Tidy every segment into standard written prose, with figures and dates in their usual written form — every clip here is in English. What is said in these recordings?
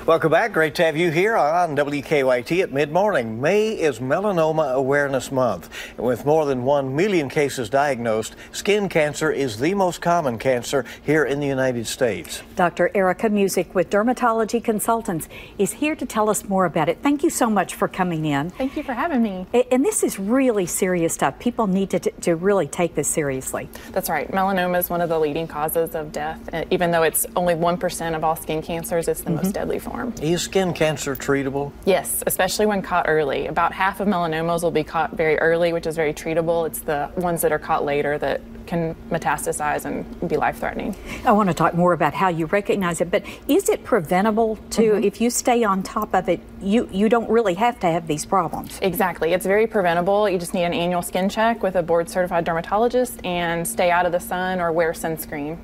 Welcome back. Great to have you here on WKYT at mid-morning. May is Melanoma Awareness Month. And with more than 1 million cases diagnosed, skin cancer is the most common cancer here in the United States. Dr. Erika with Dermatology Consultants is here to tell us more about it. Thank you so much for coming in. Thank you for having me. And this is really serious stuff. People need to really take this seriously. That's right. Melanoma is one of the leading causes of death. Even though it's only 1% of all skin cancers, it's the most deadly form. Is skin cancer treatable? Yes, especially when caught early. About half of melanomas will be caught very early, which is very treatable. It's the ones that are caught later that can metastasize and be life-threatening. I want to talk more about how you recognize it, but is it preventable too? If you stay on top of it, you don't really have to have these problems. Exactly. It's very preventable. You just need an annual skin check with a board-certified dermatologist and stay out of the sun or wear sunscreen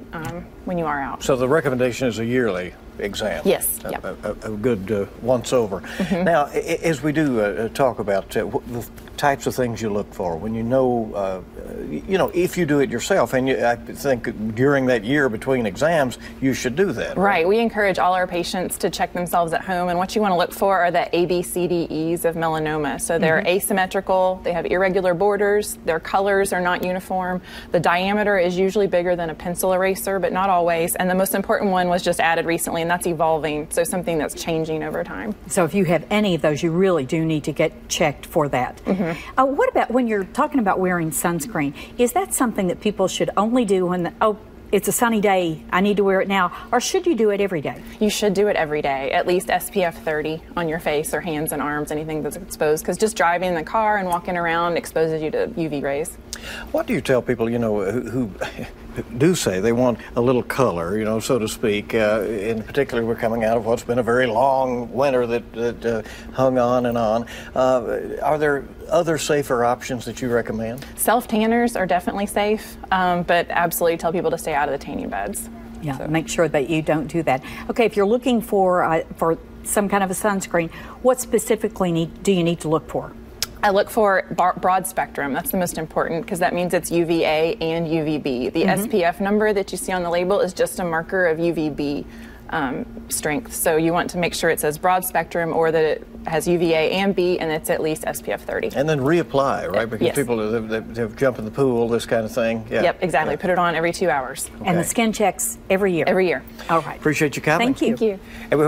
when you are out. So the recommendation is a yearly exam. Yes. A good once-over. Now, as we do talk about the types of things you look for when you know, if you do it yourself, and I think during that year between exams, you should do that. Right. We encourage all our patients to check themselves at home, and what you want to look for are the ABCDEs of melanoma. So they're asymmetrical, they have irregular borders, their colors are not uniform, the diameter is usually bigger than a pencil eraser, but not always, and the most important one was just added recently, and that's evolving, so something that's changing over time. So if you have any of those, you really do need to get checked for that. What about when you're talking about wearing sunscreen? Is that something that people should only do when, it's a sunny day, I need to wear it now, or should you do it every day? You should do it every day, at least SPF 30 on your face or hands and arms, anything that's exposed, because just driving in the car and walking around exposes you to UV rays. What do you tell people, who do say they want a little color, so to speak? In particular, we're coming out of what's been a very long winter that hung on and on. Are there other safer options that you recommend? Self-tanners are definitely safe, but absolutely tell people to stay out of the tanning beds. Yeah, so make sure that you don't do that. Okay, if you're looking for some kind of a sunscreen, what specifically do you need to look for? I look for broad spectrum. That's the most important because that means it's UVA and UVB. The SPF number that you see on the label is just a marker of UVB strength. So you want to make sure it says broad spectrum or that it has UVA and B and it's at least SPF 30. And then reapply, right? Because people that jump in the pool, this kind of thing. Yeah. Yep, exactly. Put it on every 2 hours. Okay. And the skin checks every year? Every year. All right. Appreciate you coming. Thank you. Thank you. And we hope